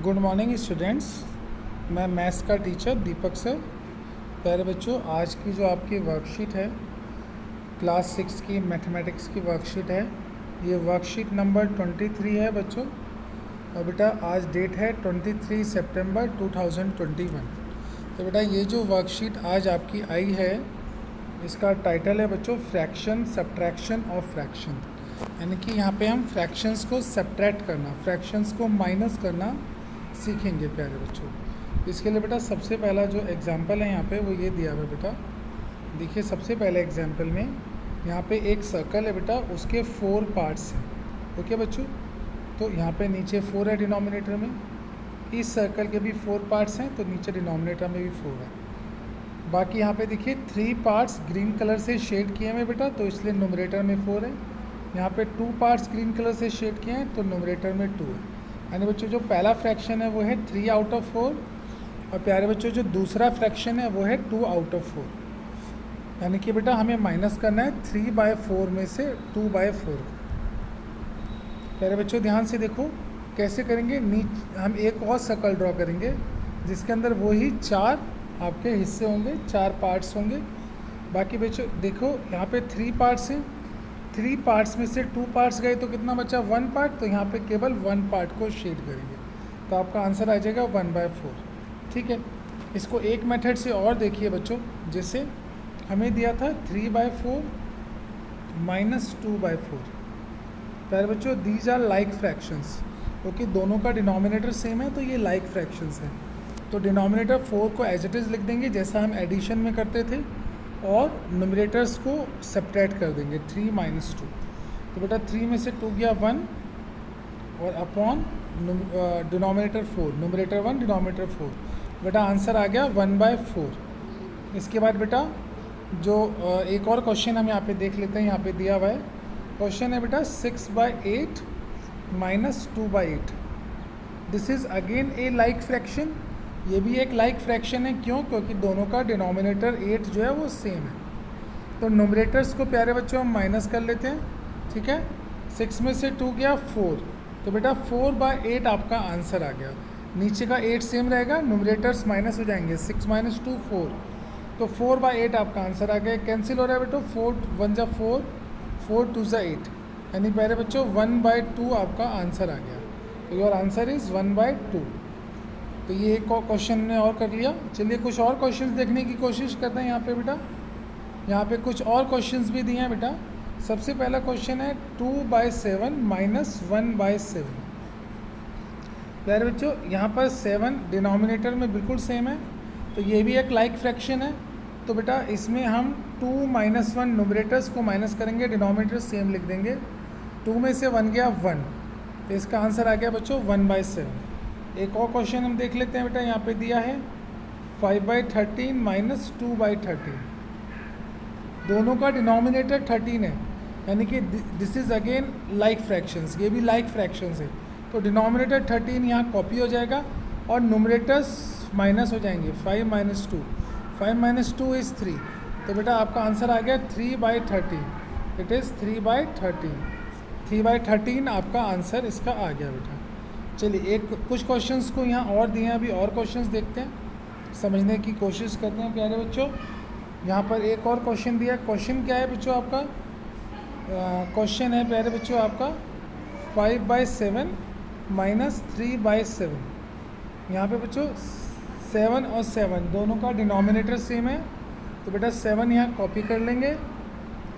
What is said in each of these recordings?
Good morning students. मैं maths का teacher दीपक sir. प्यारे बच्चों, आज की जो आपकी वर्कशीट है क्लास 6 की मैथमेटिक्स की वर्कशीट है, ये वर्कशीट नंबर 23 है बच्चों। और बेटा आज डेट है 23 सितंबर 2021। तो बेटा ये जो वर्कशीट आज आपकी आई है, इसका टाइटल है बच्चों फ्रैक्शन, सब्ट्रैक्शन और फ्रैक्शन। यानी कि यहाँ पे हम फ्रैक्शंस को सब्ट्रैक्ट करना, फ्रैक्शंस को माइनस करना सीखेंगे प्यारे बच्चों। इसके लिए बेटा सबसे पहला जो एग्जांपल है यहाँ पे वो ये दिया हुआ है बेटा। देखिए सबसे पहले एग्जांपल में यहाँ पे एक सर्कल है बेटा, उसके 4 पार्ट्स हैं। ओके बच्चों, तो यहाँ पे नीचे 4 है डिनोमिनेटर में, इस सर्कल के भी 4 पार्ट्स हैं तो नीचे डिनोमिनेटर में भी 4 है। बाकी यहाँ पे देखिए 3 पार्ट्स ग्रीन कलर से शेड किए हैं बेटा, तो इसलिए न्यूमरेटर में 4 है। यहाँ पे 2 पार्ट्स ग्रीन कलर से शेड किए हैं तो न्यूमरेटर में 2 है। यानी बच्चों जो पहला फ्रैक्शन है वो है 3 आउट ऑफ 4, और प्यारे बच्चों जो दूसरा फ्रैक्शन है वो है 2 आउट ऑफ 4। यानी कि बेटा हमें माइनस करना है 3/4 में से 2/4। प्यारे बच्चों ध्यान से देखो कैसे करेंगे। हम एक और सर्कल ड्रॉ करेंगे जिसके अंदर वही 4 आपके हिस्से होंगे, 4 पार्ट्स होंगे। बाकी बच्चों देखो यहाँ पे 3 पार्ट्स हैं, 3 पार्ट्स में से 2 पार्ट्स गए तो कितना बचा 1 पार्ट, तो यहाँ पे केवल 1 पार्ट को शेड करेंगे तो आपका आंसर आ जाएगा 1/4। ठीक है, इसको एक मेथड से और देखिए बच्चों, जैसे हमें दिया था 3/4 माइनस 2/4। प्यारे बच्चों these are like fractions. Okay, दोनों का डिनोमिनेटर सेम है तो ये लाइक फ्रैक्शंस हैं। तो डिनोमिनेटर 4 को एज इट इज़ लिख देंगे जैसा हम एडिशन में करते थे, और न्यूमरेटर्स को सब्ट्रैक्ट कर देंगे 3 - 2। तो बेटा 3 में से 2 गया 1 और अपॉन डिनोमिनेटर 4, न्यूमरेटर 1 डिनोमिनेटर 4। बेटा आंसर आ गया 1/4। इसके बाद बेटा जो एक और क्वेश्चन हम यहाँ पे देख लेते हैं। यहाँ पे दिया हुआ है क्वेश्चन है बेटा 6/8 minus 2/8। This is again A like fraction. ये भी एक लाइक फ्रैक्शन है, क्यों? क्योंकि दोनों का डिनोमिनेटर 8 जो है वो सेम है। तो न्यूमरेटर्स को प्यारे बच्चों हम माइनस कर लेते हैं। ठीक है, 6 में से 2 गया 4, तो बेटा 4/8 आपका आंसर आ गया। नीचे का 8 सेम रहेगा, न्यूमरेटर्स माइनस हो जाएंगे, 6 - 2 4, तो 4/8 आपका आंसर आ गया। कैंसिल हो रहा है बेटा, 4 1 जा 4, 4 2 जा 8, यानी प्यारे बच्चों 1/2 आपका आंसर आ गया। तो योर आंसर इज़ 1/2। तो ये एक क्वेश्चन ने और कर लिया। चलिए कुछ और क्वेश्चंस देखने की कोशिश करते हैं यहाँ पे बेटा। यहाँ पे कुछ और क्वेश्चंस भी दिए हैं बेटा। सबसे पहला क्वेश्चन है 2/7 माइनस 1/7। प्यारे बच्चों यहाँ पर 7 डिनोमिनेटर में बिल्कुल सेम है, तो ये भी एक लाइक फ्रैक्शन है। तो बेटा इसमें हम 2 - 1 न्यूमरेटर्स को माइनस करेंगे, डिनोमिनेटर सेम लिख देंगे। 2 में से 1 गया 1, तो इसका आंसर आ गया बच्चों 1/7। एक और क्वेश्चन हम देख लेते हैं बेटा। यहाँ पे दिया है 5/13 माइनस 2/13। दोनों का डिनोमिनेटर 13 है, यानी कि this is again like fractions, ये भी लाइक फ्रैक्शंस है। तो डिनोमिनेटर 13 यहाँ कॉपी हो जाएगा और न्यूमरेटर्स माइनस हो जाएंगे। 5 - 2, 5 - 2 इज़ 3, तो बेटा आपका आंसर आ गया 3/13। इट इज़ 3/13, 3/13 आपका आंसर इसका आ गया बेटा। चलिए एक कुछ क्वेश्चंस को यहाँ और दिए हैं, अभी और क्वेश्चंस देखते हैं, समझने की कोशिश करते हैं प्यारे बच्चों। यहाँ पर एक और क्वेश्चन दिया। क्वेश्चन क्या है बच्चों आपका? क्वेश्चन है प्यारे बच्चों आपका 5/7 माइनस 3/7। यहाँ पे बच्चों 7 और 7 दोनों का डिनोमिनेटर सेम है, तो बेटा 7 यहाँ कॉपी कर लेंगे,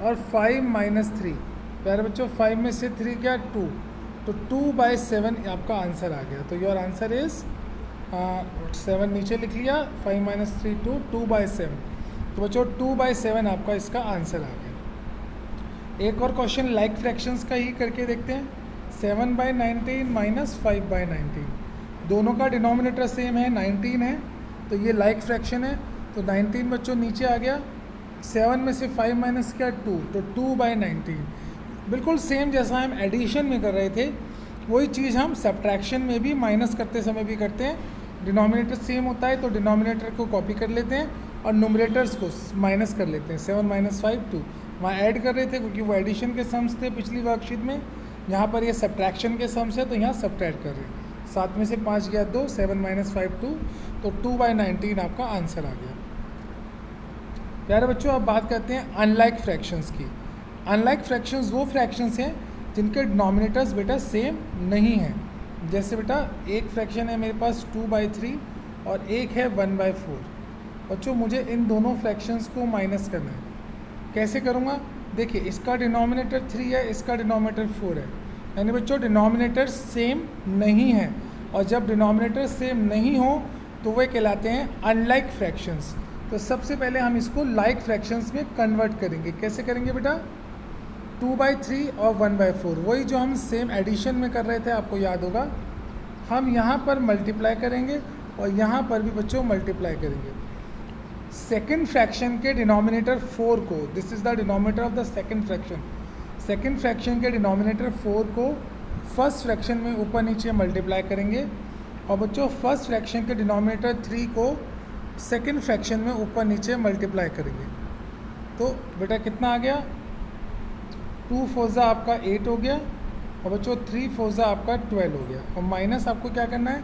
और 5 - 3 प्यारे बच्चों 5 में से 3 क्या 2, तो 2/7 आपका आंसर आ गया। तो योर आंसर इज़ 7 नीचे लिख लिया, 5 - 3 2/7। तो बच्चों 2/7 आपका इसका आंसर आ गया। एक और क्वेश्चन लाइक फ्रैक्शंस का ही करके देखते हैं। 7/19 माइनस 5/19। दोनों का डिनोमिनेटर सेम है, 19 है, तो ये लाइक फ्रैक्शन है। तो 19 बच्चों नीचे आ गया, 7 में से 5 माइनस किया 2, तो 2/19। बिल्कुल सेम जैसा हम एडिशन में कर रहे थे वही चीज़ हम सब्ट्रैक्शन में भी माइनस करते समय भी करते हैं। डिनोमिनेटर सेम होता है तो डिनोमिनेटर को कॉपी कर लेते हैं और न्यूमरेटर्स को माइनस कर लेते हैं। 7 - 5 2 वहाँ ऐड कर रहे थे क्योंकि वो एडिशन के सम्स थे पिछली वर्कशीट में, यहाँ पर ये सब्ट्रैक्शन के सम्स है तो यहाँ सब्ट्रैक्ट कर रहे हैं। 7 में से 5 गया 2, 7 - 5 2, तो 2/19 आपका आंसर आ गया। प्यारे बच्चों अब बात करते हैं अनलाइक फ्रैक्शंस की। अनलाइक फ्रैक्शंस वो फ्रैक्शंस हैं जिनके डिनोमिनेटर्स बेटा सेम नहीं हैं। जैसे बेटा एक फ्रैक्शन है मेरे पास 2/3 और एक है 1/4। बच्चों मुझे इन दोनों फ्रैक्शंस को माइनस करना है। कैसे करूँगा? देखिए इसका डिनोमिनेटर 3 है, इसका डिनोमिनेटर 4 है, यानी बच्चों डिनोमिनेटर सेम नहीं है। और जब डिनोमिनेटर सेम नहीं हो तो वे कहलाते हैं अनलाइक फ्रैक्शंस। तो सबसे पहले हम इसको लाइक फ्रैक्शंस में कन्वर्ट करेंगे। कैसे करेंगे बेटा? 2/3 और 1/4, वही जो हम सेम एडिशन में कर रहे थे, आपको याद होगा। हम यहाँ पर मल्टीप्लाई करेंगे और यहाँ पर भी बच्चों मल्टीप्लाई करेंगे। सेकेंड फ्रैक्शन के डिनोमिनेटर 4 को, this is the denominator of the second fraction, second fraction के डिनोमिनेटर 4 को फर्स्ट फ्रैक्शन में ऊपर नीचे मल्टीप्लाई करेंगे। और बच्चों फर्स्ट फ्रैक्शन के डिनोमिनेटर 3 को सेकेंड फ्रैक्शन में ऊपर नीचे मल्टीप्लाई करेंगे। तो बेटा कितना आ गया? 2 4 आपका 8 हो गया और बच्चों 3 4 आपका 12 हो गया। और माइनस आपको क्या करना है?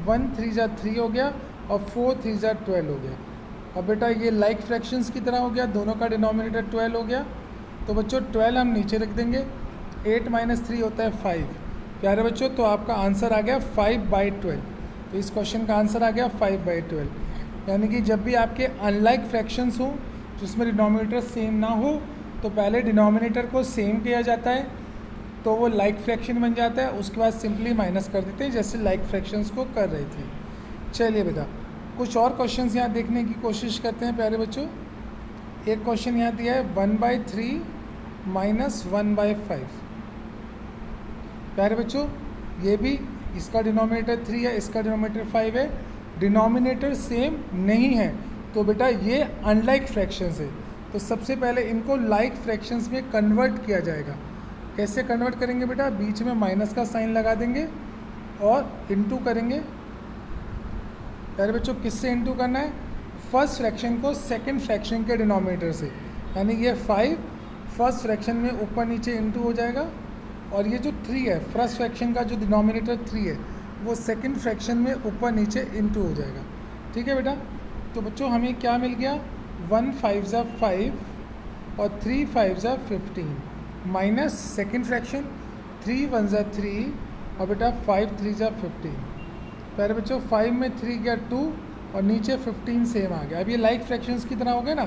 1 3 3 हो गया और 4 3 12 हो गया। अब बेटा ये लाइक फ्रैक्शंस की तरह हो गया, दोनों का डिनोमिनेटर 12 हो गया। तो बच्चों 12 हम नीचे रख देंगे, 8 - 3 होता है 5। प्यारे बच्चों तो आपका आंसर आ गया 5/12। तो इस क्वेश्चन का आंसर आ गया 5/12। यानी कि जब भी आपके अनलाइक फ्रैक्शंस हो जिसमें डिनोमिनेटर सेम ना हो तो पहले डिनोमिनेटर को सेम किया जाता है तो वो लाइक फ्रैक्शन बन जाता है, उसके बाद सिंपली माइनस कर देते हैं जैसे लाइक फ्रैक्शंस को कर रहे थे। चलिए बेटा कुछ और क्वेश्चंस यहाँ देखने की कोशिश करते हैं प्यारे बच्चों। एक क्वेश्चन यहाँ दिया है 1/3 - 1/5। प्यारे बच्चों ये भी इसका डिनोमिनेटर 3 है, इसका डिनोमिनेटर 5 है, डिनोमिनेटर सेम नहीं है तो बेटा ये अनलाइक फ्रैक्शंस है। तो सबसे पहले इनको लाइक फ्रैक्शंस में कन्वर्ट किया जाएगा। कैसे कन्वर्ट करेंगे बेटा? बीच में माइनस का साइन लगा देंगे और इनटू करेंगे। प्यारे बच्चों किससे इनटू करना है? फर्स्ट फ्रैक्शन को सेकंड फ्रैक्शन के डिनोमिनेटर से, यानी ये 5 फर्स्ट फ्रैक्शन में ऊपर नीचे इनटू हो जाएगा और ये जो 3 है फर्स्ट फ्रैक्शन का जो डिनोमिनेटर 3 है वो सेकंड फ्रैक्शन में ऊपर नीचे इनटू हो जाएगा। ठीक है बेटा? तो बच्चों हमें क्या मिल गया? 1 5 5 और 3 5 15 माइनस सेकंड फ्रैक्शन 3 1 3 और बेटा 5 3 15। प्यारे बच्चों 5 में 3 गया 2 और नीचे 15 सेम आ गया। अब ये लाइक फ्रैक्शंस की तरह हो गया ना,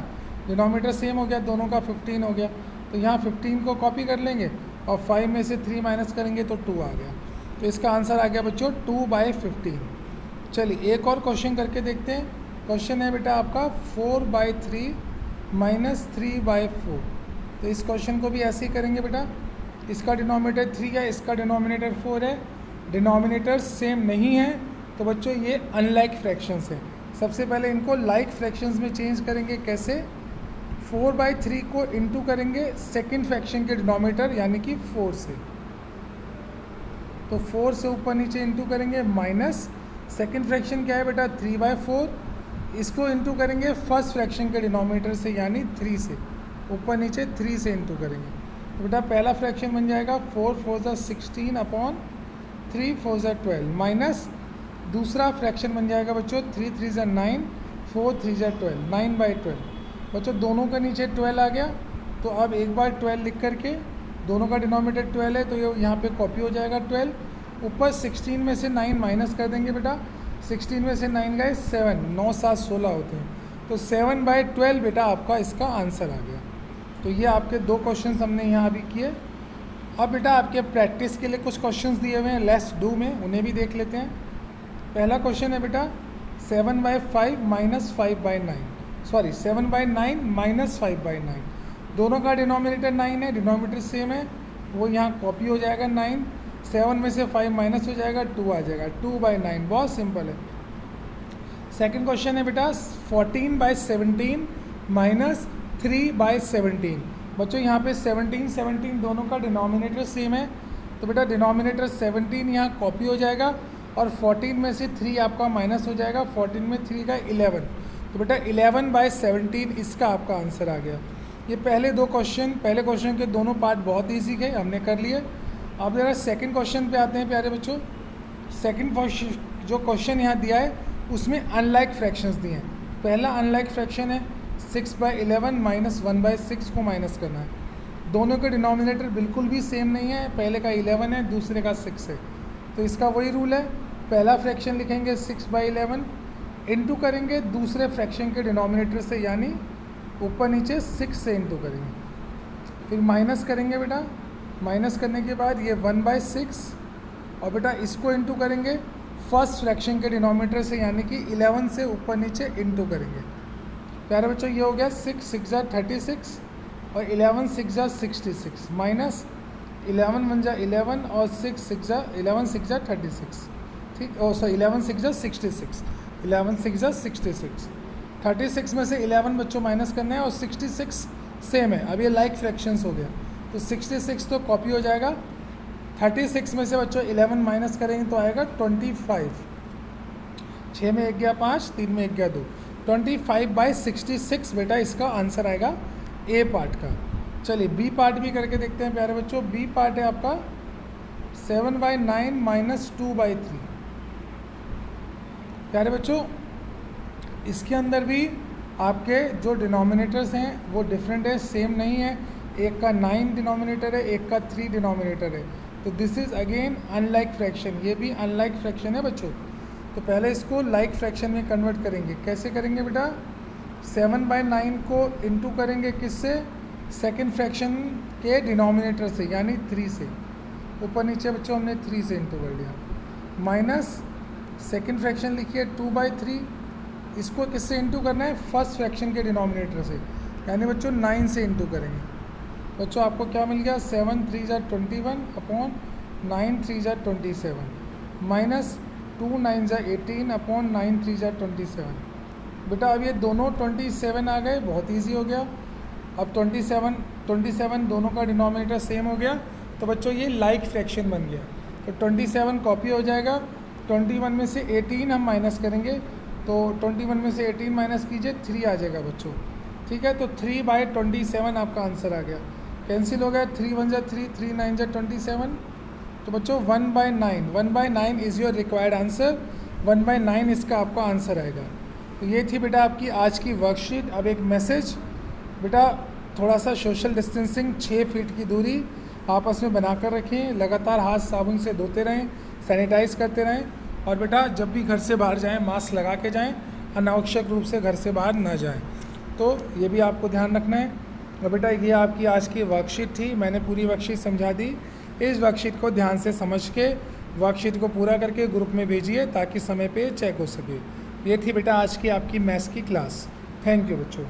डिनोमिनेटर सेम हो गया, दोनों का 15 हो गया। तो यहाँ 15 को कॉपी कर लेंगे और 5 में से 3 माइनस करेंगे तो 2 आ गया। तो इसका आंसर आ गया बच्चों 2/15। चलिए एक और क्वेश्चन करके देखते हैं। क्वेश्चन है बेटा आपका 4/3 - 3/4। तो इस क्वेश्चन को भी ऐसे ही करेंगे बेटा। इसका डिनोमिनेटर 3 है, इसका डिनोमिनेटर 4 है, डिनोमिनेटर सेम नहीं है तो बच्चों ये अनलाइक फ्रैक्शंस हैं। सबसे पहले इनको लाइक फ्रैक्शंस में चेंज करेंगे। कैसे? 4/3 को इनटू करेंगे सेकंड फ्रैक्शन के डिनोमिनेटर यानी कि 4 से, तो 4 से ऊपर नीचे इनटू करेंगे माइनस सेकंड फ्रैक्शन क्या है बेटा? 3/4, इसको इनटू करेंगे फर्स्ट फ्रैक्शन के डिनोमिनेटर से यानी 3 से, ऊपर नीचे 3 से इनटू करेंगे। तो बेटा पहला फ्रैक्शन बन जाएगा 4 4 16 अपॉन 3 4 12 माइनस दूसरा फ्रैक्शन बन जाएगा बच्चों 3 3 9 4 3 12 9/12। बच्चों दोनों के नीचे 12 आ गया तो अब एक बार 12 लिख करके, दोनों का डिनोमिनेटर 12 है तो ये यहाँ पे कॉपी हो जाएगा 12। ऊपर 16 में से 9 माइनस कर देंगे बेटा, 16 में से 9 गए 7, 9 7 16 होते हैं तो 7/12 बेटा आपका इसका आंसर आ गया। तो ये आपके 2 क्वेश्चन हमने यहाँ अभी किए। अब बेटा आपके प्रैक्टिस के लिए कुछ क्वेश्चंस दिए हुए हैं लेट्स डू में, उन्हें भी देख लेते हैं। पहला क्वेश्चन है बेटा 7/5 - 5/9, सॉरी 7/9 - 5/9। दोनों का डिनोमिनेटर 9 है, डिनोमिनेटर सेम है, वो यहाँ कॉपी हो जाएगा 9। 7 में से 5 माइनस हो जाएगा 2 आ जाएगा, 2/9। बहुत सिंपल है। सेकंड क्वेश्चन है बेटा 14/17 - 3/17। बच्चों यहाँ पे 17 17 दोनों का डिनोमिनेटर सेम है तो बेटा डिनोमिनेटर 17 यहाँ कॉपी हो जाएगा और 14 में से 3 आपका माइनस हो जाएगा, 14 में 3 का 11, तो बेटा 11/17 इसका आपका आंसर आ गया। ये पहले 2 क्वेश्चन, पहले क्वेश्चन के दोनों पार्ट बहुत ईजी गए, हमने कर लिए। अब जरा सेकंड क्वेश्चन पे आते हैं प्यारे बच्चों। सेकंड जो क्वेश्चन यहाँ दिया है उसमें अनलाइक फ्रैक्शंस दिए हैं। पहला अनलाइक फ्रैक्शन है 6/11 माइनस 1/6 को माइनस करना है। दोनों के डिनोमिनेटर बिल्कुल भी सेम नहीं है, पहले का 11 है, दूसरे का 6 है, तो इसका वही रूल है, पहला फ्रैक्शन लिखेंगे 6/11 इंटू करेंगे दूसरे फ्रैक्शन के डिनोमिनेटर से, यानी ऊपर नीचे 6 से इंटू करेंगे, फिर माइनस करेंगे बेटा, माइनस करने के बाद ये 1/6 और बेटा इसको इंटू करेंगे फर्स्ट फ्रैक्शन के डिनोमिनेटर से, यानी कि 11 से ऊपर नीचे इंटू करेंगे। प्यारे बच्चों ये हो गया 6 6 36 और 11 6 66 माइनस 11 1 11 और 6 6 11 6 36, ठीक, ओ सॉरी 11 6 66, 11 6 66, 36 में से 11 बच्चों माइनस करना है और 66 सेम है। अब ये लाइक फ्रैक्शंस हो गया, तो 66 तो कॉपी हो जाएगा, 36 में से बच्चों 11 माइनस करेंगे तो आएगा 25, 6 में 1 गया 5, 3 में 1 गया 2, 25/66 बेटा इसका आंसर आएगा ए पार्ट का। चलिए बी पार्ट भी करके देखते हैं प्यारे बच्चों। बी पार्ट है आपका 7/9 माइनस 2/3। प्यारे बच्चों इसके अंदर भी आपके जो डिनोमिनेटर्स हैं वो डिफरेंट है, सेम नहीं है, एक का 9 डिनोमिनेटर है, एक का 3 डिनोमिनेटर है, तो this is again unlike fraction, ये भी अनलाइक फ्रैक्शन है बच्चों। तो पहले इसको लाइक फ्रैक्शन में कन्वर्ट करेंगे। कैसे करेंगे बेटा, 7/9 को इंटू करेंगे किससे, सेकंड फ्रैक्शन के डिनोमिनेटर से, यानी 3 से, ऊपर नीचे बच्चों हमने 3 से इंटू कर लिया, माइनस सेकंड फ्रैक्शन लिखिए 2/3, इसको किससे इंटू करना है, फर्स्ट फ्रैक्शन के डिनोमिनेटर से, यानी बच्चों 9 से इंटू करेंगे। बच्चों आपको क्या मिल गया, 7 3 21 अपॉन 9 3 27 माइनस 2 9 18 अपॉन 9 3 27। बेटा अब ये दोनों 27 आ गए, बहुत इजी हो गया। अब 27 दोनों का डिनोमिनेटर सेम हो गया, तो बच्चों ये लाइक फ्रैक्शन बन गया, तो 27 कॉपी हो जाएगा। 21 में से 18 हम माइनस करेंगे, तो 21 में से 18 माइनस कीजिए 3 आ जाएगा बच्चों, ठीक है, तो 3/27 आपका आंसर आ गया, कैंसिल हो गया, 3 1 3 3 9 27, तो बच्चों 1/9 इज़ योर रिक्वायर्ड आंसर, 1/9 इसका आपका आंसर आएगा। तो ये थी बेटा आपकी आज की वर्कशीट। अब एक मैसेज बेटा, थोड़ा सा सोशल डिस्टेंसिंग 6 फीट की दूरी आपस में बनाकर रखें, लगातार हाथ साबुन से धोते रहें, सैनिटाइज करते रहें, और बेटा जब भी घर से बाहर जाएं मास्क लगा के जाएं, अनावश्यक रूप से घर से बाहर ना जाएं, तो ये भी आपको ध्यान रखना है। और बेटा ये आपकी आज की वर्कशीट थी, मैंने पूरी वर्कशीट समझा दी, इस वर्कशीट को ध्यान से समझ के वर्कशीट को पूरा करके ग्रुप में भेजिए ताकि समय पे चेक हो सके। ये थी बेटा आज की आपकी मैथ्स की क्लास। थैंक यू बच्चों।